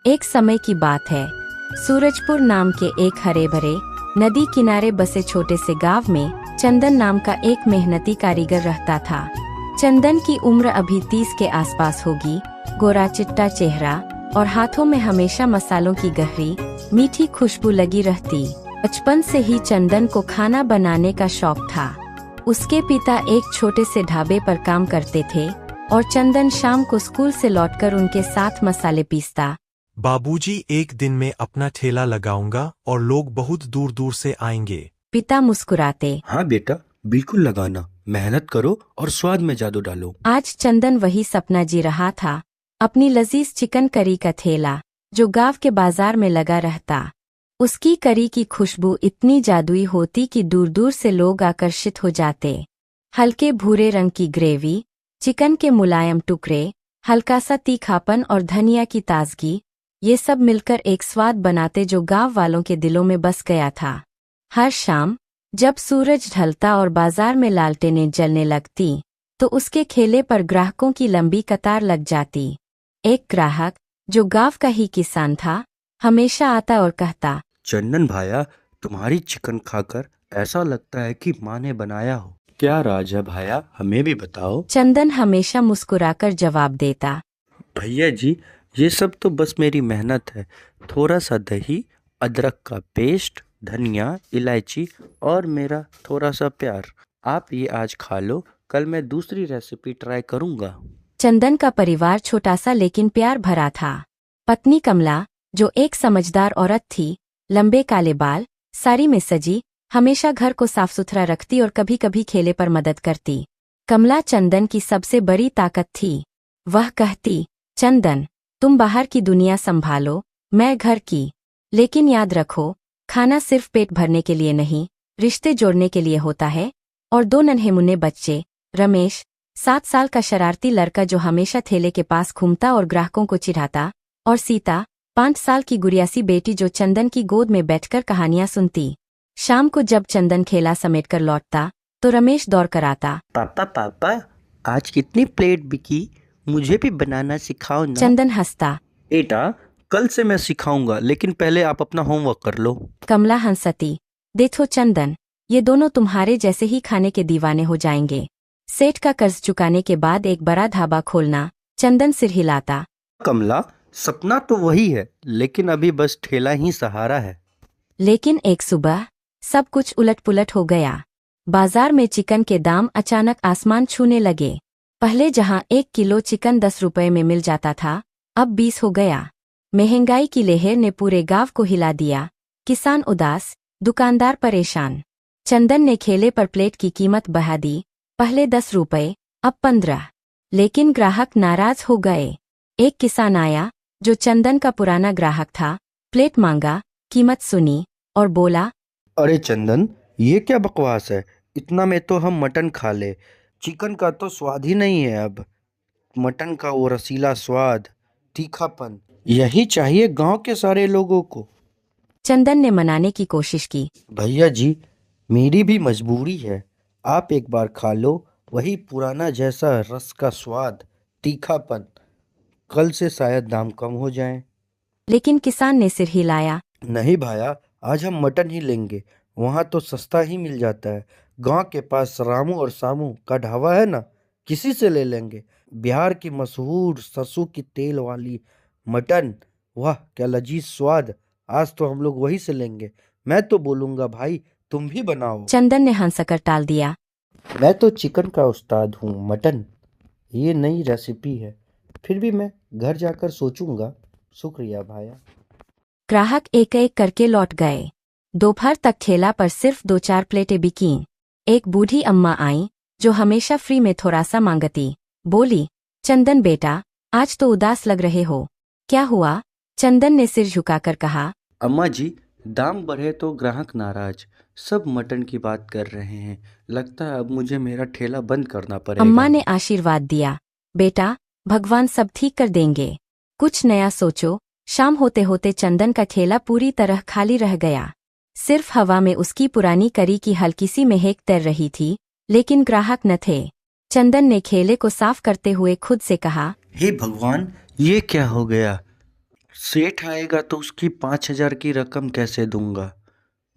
एक समय की बात है। सूरजपुर नाम के एक हरे भरे नदी किनारे बसे छोटे से गांव में चंदन नाम का एक मेहनती कारीगर रहता था। चंदन की उम्र अभी 30 के आसपास होगी। गोरा चिट्टा चेहरा और हाथों में हमेशा मसालों की गहरी मीठी खुशबू लगी रहती। बचपन से ही चंदन को खाना बनाने का शौक था। उसके पिता एक छोटे से ढाबे पर काम करते थे और चंदन शाम को स्कूल से लौटकर उनके साथ मसाले पीसता। बाबूजी, एक दिन में अपना ठेला लगाऊंगा और लोग बहुत दूर दूर से आएंगे। पिता मुस्कुराते। हाँ बेटा, बिल्कुल लगाना। मेहनत करो और स्वाद में जादू डालो। आज चंदन वही सपना जी रहा था, अपनी लजीज चिकन करी का ठेला जो गांव के बाजार में लगा रहता। उसकी करी की खुशबू इतनी जादुई होती कि दूर दूर से लोग आकर्षित हो जाते। हल्के भूरे रंग की ग्रेवी, चिकन के मुलायम टुकड़े, हल्का सा तीखापन और धनिया की ताजगी, ये सब मिलकर एक स्वाद बनाते जो गांव वालों के दिलों में बस गया था। हर शाम जब सूरज ढलता और बाजार में लालटेनें जलने लगती तो उसके ठेले पर ग्राहकों की लंबी कतार लग जाती। एक ग्राहक जो गांव का ही किसान था हमेशा आता और कहता, चंदन भाया, तुम्हारी चिकन खाकर ऐसा लगता है कि माँ ने बनाया हो। क्या राज है भाया, हमें भी बताओ। चंदन हमेशा मुस्कुराकर जवाब देता, भैया जी, ये सब तो बस मेरी मेहनत है। थोड़ा सा दही, अदरक का पेस्ट, धनिया, इलायची और मेरा थोड़ा सा प्यार। आप ये आज खा लो, कल मैं दूसरी रेसिपी ट्राई करूँगा। चंदन का परिवार छोटा सा लेकिन प्यार भरा था। पत्नी कमला जो एक समझदार औरत थी, लंबे काले बाल, साड़ी में सजी, हमेशा घर को साफ सुथरा रखती और कभी कभी खेले पर मदद करती। कमला चंदन की सबसे बड़ी ताकत थी। वह कहती, चंदन, तुम बाहर की दुनिया संभालो, मैं घर की। लेकिन याद रखो, खाना सिर्फ पेट भरने के लिए नहीं, रिश्ते जोड़ने के लिए होता है। और दो नन्हे मुन्ने बच्चे, रमेश 7 साल का शरारती लड़का जो हमेशा ठेले के पास घूमता और ग्राहकों को चिढ़ाता, और सीता 5 साल की गुड़ियासी बेटी जो चंदन की गोद में बैठकर कहानियां सुनती। शाम को जब चंदन खेला समेटकर लौटता तो रमेश दौड़ कर आता, पापा पापा, आज कितनी प्लेट बिकी, मुझे भी बनाना सिखाओ ना। चंदन हंसता, बेटा, कल से मैं सिखाऊंगा, लेकिन पहले आप अपना होमवर्क कर लो। कमला हंसती, देखो चंदन, ये दोनों तुम्हारे जैसे ही खाने के दीवाने हो जाएंगे। सेठ का कर्ज चुकाने के बाद एक बड़ा ढाबा खोलना। चंदन सिर हिलाता, कमला, सपना तो वही है, लेकिन अभी बस ठेला ही सहारा है। लेकिन एक सुबह सब कुछ उलट पुलट हो गया। बाजार में चिकन के दाम अचानक आसमान छूने लगे। पहले जहां 1 किलो चिकन 10 रुपए में मिल जाता था, अब 20 हो गया। महंगाई की लहर ने पूरे गांव को हिला दिया। किसान उदास, दुकानदार परेशान। चंदन ने ठेले पर प्लेट की कीमत बढ़ा दी, पहले 10 रुपए, अब 15। लेकिन ग्राहक नाराज हो गए। एक किसान आया जो चंदन का पुराना ग्राहक था, प्लेट मांगा, कीमत सुनी और बोला, अरे चंदन, ये क्या बकवास है, इतना में तो हम मटन खा ले। चिकन का तो स्वाद ही नहीं है अब। मटन का वो रसीला स्वाद, तीखापन, यही चाहिए गांव के सारे लोगों को। चंदन ने मनाने की कोशिश की, भैया जी, मेरी भी मजबूरी है। आप एक बार खा लो, वही पुराना जैसा रस का स्वाद, तीखापन। कल से शायद दाम कम हो जाए। लेकिन किसान ने सिर हिलाया, नहीं भाया, आज हम मटन ही लेंगे। वहाँ तो सस्ता ही मिल जाता है। गांव के पास रामू और सामू का ढाबा है ना, किसी से ले लेंगे। बिहार की मशहूर सरसों की तेल वाली मटन, वाह क्या लजीज स्वाद। आज तो हम लोग वही से लेंगे। मैं तो बोलूँगा भाई, तुम भी बनाओ। चंदन ने हंसकर टाल दिया, मैं तो चिकन का उस्ताद हूँ, मटन ये नई रेसिपी है। फिर भी मैं घर जाकर सोचूंगा। शुक्रिया भाया। ग्राहक एक एक करके लौट गए। दोपहर तक ठेला पर सिर्फ 2-4 प्लेटें बिकीं। एक बूढ़ी अम्मा आई जो हमेशा फ्री में थोड़ा सा मांगती। बोली, चंदन बेटा, आज तो उदास लग रहे हो, क्या हुआ? चंदन ने सिर झुकाकर कहा, अम्मा जी, दाम बढ़े तो ग्राहक नाराज। सब मटन की बात कर रहे हैं। लगता है अब मुझे मेरा ठेला बंद करना पड़ेगा। अम्मा ने आशीर्वाद दिया, बेटा, भगवान सब ठीक कर देंगे, कुछ नया सोचो। शाम होते होते चंदन का ठेला पूरी तरह खाली रह गया। सिर्फ हवा में उसकी पुरानी करी की हल्की सी महक तैर रही थी, लेकिन ग्राहक न थे। चंदन ने ठेले को साफ करते हुए खुद से कहा, हे भगवान, ये क्या हो गया? सेठ आएगा तो उसकी 5,000 की रकम कैसे दूंगा?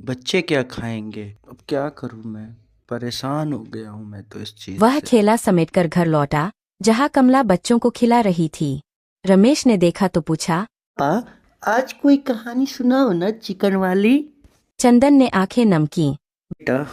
बच्चे क्या खाएंगे? अब क्या करूं मैं? परेशान हो गया हूं मैं तो इस चीज वह से। ठेला समेटकर घर लौटा, जहां कमला बच्चों को खिला रही थी। रमेश ने देखा तो पूछा, पापा, आज कोई कहानी सुनाओ ना, चिकन वाली। चंदन ने आंखें नम की। बेटा,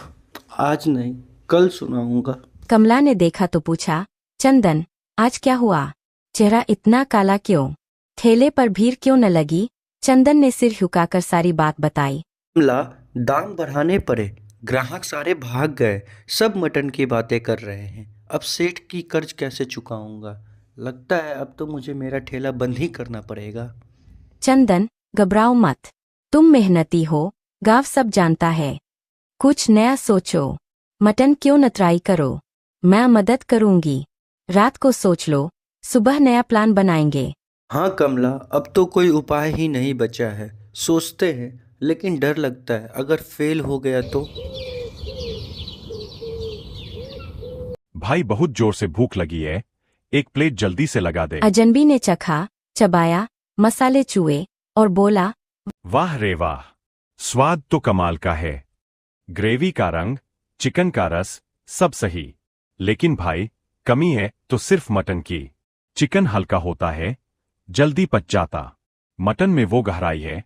आज नहीं, कल सुनाऊंगा। कमला ने देखा तो पूछा, चंदन, आज क्या हुआ? चेहरा इतना काला क्यों? ठेले पर भीड़ क्यों न लगी? चंदन ने सिर झुकाकर सारी बात बताई। कमला, दाम बढ़ाने पड़े, ग्राहक सारे भाग गए, सब मटन की बातें कर रहे हैं। अब सेठ की कर्ज कैसे चुकाऊंगा? लगता है अब तो मुझे मेरा ठेला बंद ही करना पड़ेगा। चंदन, घबराओ मत। तुम मेहनती हो, गांव सब जानता है। कुछ नया सोचो। मटन क्यों न ट्राई करो? मैं मदद करूंगी। रात को सोच लो, सुबह नया प्लान बनाएंगे। हाँ कमला, अब तो कोई उपाय ही नहीं बचा है। सोचते हैं, लेकिन डर लगता है अगर फेल हो गया तो। भाई बहुत जोर से भूख लगी है, एक प्लेट जल्दी से लगा दे। अजनबी ने चखा, चबाया, मसाले चूए और बोला, वाह रे वाह, स्वाद तो कमाल का है। ग्रेवी का रंग, चिकन का रस, सब सही। लेकिन भाई, कमी है तो सिर्फ मटन की। चिकन हल्का होता है, जल्दी पच जाता। मटन में वो गहराई है,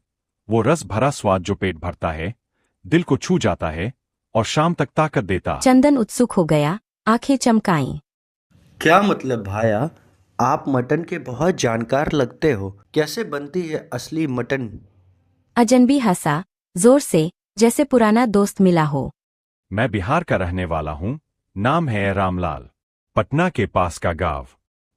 वो रस भरा स्वाद जो पेट भरता है, दिल को छू जाता है और शाम तक ताकत देता। चंदन उत्सुक हो गया, आंखें चमकाईं। क्या मतलब भाया? आप मटन के बहुत जानकार लगते हो। कैसे बनती है असली मटन? अजनबी हंसा, जोर से, जैसे पुराना दोस्त मिला हो। मैं बिहार का रहने वाला हूं, नाम है रामलाल। पटना के पास का गांव।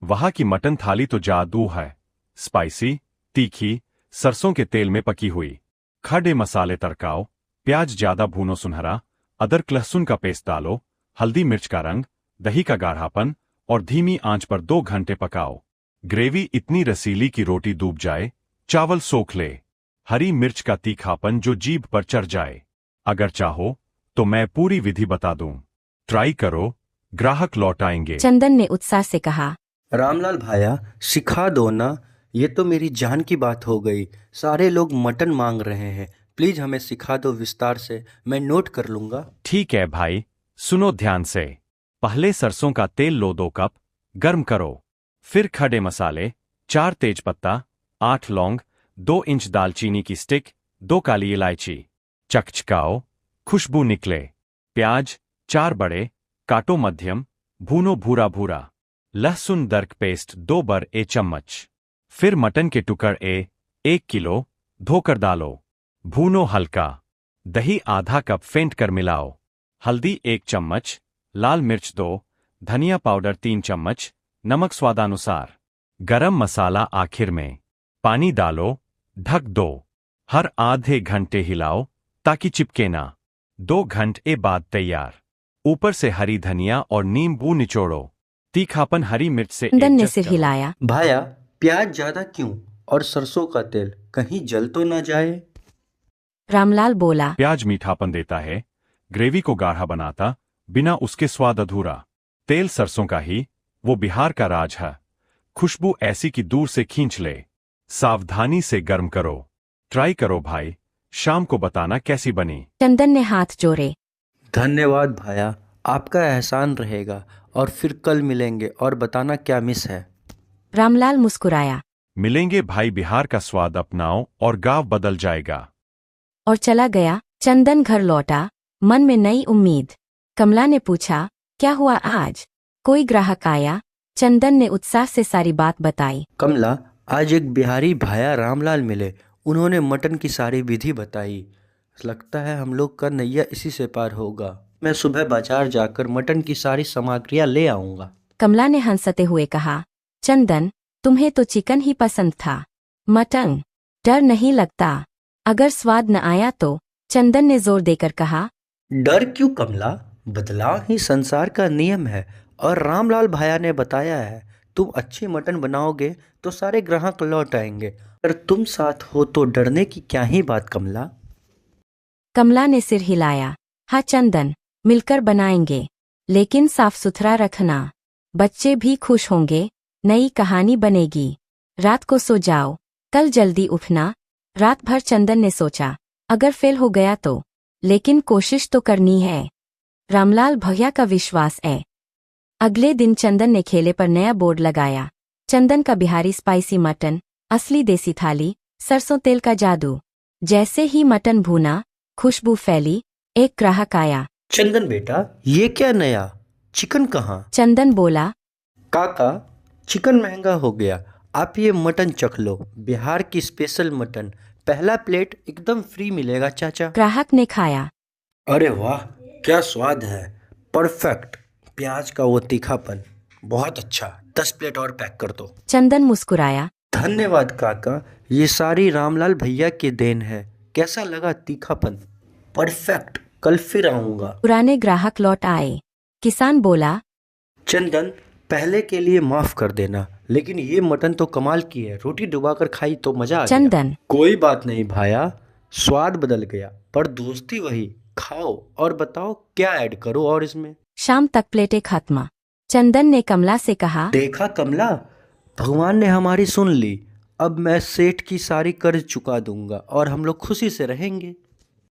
वहां की मटन थाली तो जादू है। स्पाइसी, तीखी, सरसों के तेल में पकी हुई। खड़े मसाले तड़काओ, प्याज ज्यादा भूनो सुनहरा, अदरक लहसुन का पेस्ट डालो, हल्दी मिर्च का रंग, दही का गाढ़ापन और धीमी आंच पर 2 घंटे पकाओ। ग्रेवी इतनी रसीली कि रोटी डूब जाए, चावल सोख ले। हरी मिर्च का तीखापन जो जीभ पर चढ़ जाए। अगर चाहो तो मैं पूरी विधि बता दूं। ट्राई करो, ग्राहक लौट आएंगे। चंदन ने उत्साह से कहा। रामलाल भाया, सिखा दो ना। ये तो मेरी जान की बात हो गई। सारे लोग मटन मांग रहे हैं। प्लीज हमें सिखा दो विस्तार से, मैं नोट कर लूंगा। ठीक है भाई, सुनो ध्यान से। पहले सरसों का तेल लो 2 कप, गर्म करो। फिर खड़े मसाले, 4 तेजपत्ता, 8 लौंग, 2 इंच दालचीनी की स्टिक, 2 काली इलायची। चकचकाओ, खुशबू निकले। प्याज, 4 बड़े, काटो मध्यम, भूनो भूरा भूरा। लहसुन दरक पेस्ट 2 बड़े चम्मच। फिर मटन के टुकड़े 1 किलो, धोकर डालो। भूनो हल्का। दही आधा कप फेंट कर मिलाओ। हल्दी 1 चम्मच, लाल मिर्च 2, धनिया पाउडर 3 चम्मच, नमक स्वादानुसार। गरम मसाला आखिर में। पानी डालो, ढक दो। हर आधे घंटे हिलाओ ताकि चिपके ना। 2 घंटे बाद तैयार। ऊपर से हरी धनिया और नींबू निचोड़ो। तीखापन हरी मिर्च से चंदन ने एडजस्ट सिर करो। हिलाया। भाया, प्याज ज्यादा क्यों? और सरसों का तेल कहीं जल तो ना जाए? रामलाल बोला। प्याज मीठापन देता है, ग्रेवी को गाढ़ा बनाता, बिना उसके स्वाद अधूरा। तेल सरसों का ही, वो बिहार का राज है। खुशबू ऐसी कि दूर से खींच ले। सावधानी से गर्म करो। ट्राई करो भाई, शाम को बताना कैसी बनी। चंदन ने हाथ जोड़े। धन्यवाद भाया, आपका एहसान रहेगा। और फिर कल मिलेंगे और बताना क्या मिस है। रामलाल मुस्कुराया मिलेंगे भाई, बिहार का स्वाद अपनाओ और गांव बदल जाएगा। और चला गया। चंदन घर लौटा, मन में नई उम्मीद। कमला ने पूछा, क्या हुआ आज? कोई ग्राहक आया? चंदन ने उत्साह से सारी बात बताई। कमला, आज एक बिहारी भाया रामलाल मिले। उन्होंने मटन की सारी विधि बताई। लगता है हम लोग का नैया इसी से पार होगा। मैं सुबह बाजार जाकर मटन की सारी सामग्रियां ले आऊंगा। कमला ने हंसते हुए कहा, चंदन, तुम्हें तो चिकन ही पसंद था। मटन, डर नहीं लगता? अगर स्वाद न आया तो? चंदन ने जोर देकर कहा। डर क्यों कमला? बदलाव ही संसार का नियम है। और रामलाल भाया ने बताया है, तुम अच्छी मटन बनाओगे तो सारे ग्राहक लौट आएंगे। अगर तुम साथ हो तो डरने की क्या ही बात कमला। कमला ने सिर हिलाया। हाँ चंदन, मिलकर बनाएंगे, लेकिन साफ सुथरा रखना। बच्चे भी खुश होंगे, नई कहानी बनेगी। रात को सो जाओ, कल जल्दी उठना। रात भर चंदन ने सोचा, अगर फेल हो गया तो, लेकिन कोशिश तो करनी है। रामलाल भैया का विश्वास है। अगले दिन चंदन ने खेले पर नया बोर्ड लगाया, चंदन का बिहारी स्पाइसी मटन, असली देसी थाली, सरसों तेल का जादू। जैसे ही मटन भूना, खुशबू फैली, एक ग्राहक आया। चंदन बेटा, ये क्या नया? चिकन कहाँ? चंदन बोला, काका, चिकन महंगा हो गया, आप ये मटन चख लो, बिहार की स्पेशल मटन, पहला प्लेट एकदम फ्री मिलेगा चाचा। ग्राहक ने खाया। अरे वाह, क्या स्वाद है, परफेक्ट। प्याज का वो तीखापन, बहुत अच्छा। 10 प्लेट और पैक कर दो। चंदन मुस्कुराया। धन्यवाद काका, ये सारी रामलाल भैया की देन है। कैसा लगा तीखापन? परफेक्ट, कल फिर आऊंगा। पुराने ग्राहक लौट आए। किसान बोला, चंदन, पहले के लिए माफ कर देना, लेकिन ये मटन तो कमाल की है, रोटी डुबाकर खाई तो मजा आ गया। चंदन, कोई बात नहीं भाया, स्वाद बदल गया पर दोस्ती वही। खाओ और बताओ क्या ऐड करो और इसमें। शाम तक प्लेटें खत्म। चंदन ने कमला से कहा, देखा कमला, भगवान ने हमारी सुन ली। अब मैं सेठ की सारी कर्ज चुका दूंगा और हम लोग खुशी से रहेंगे।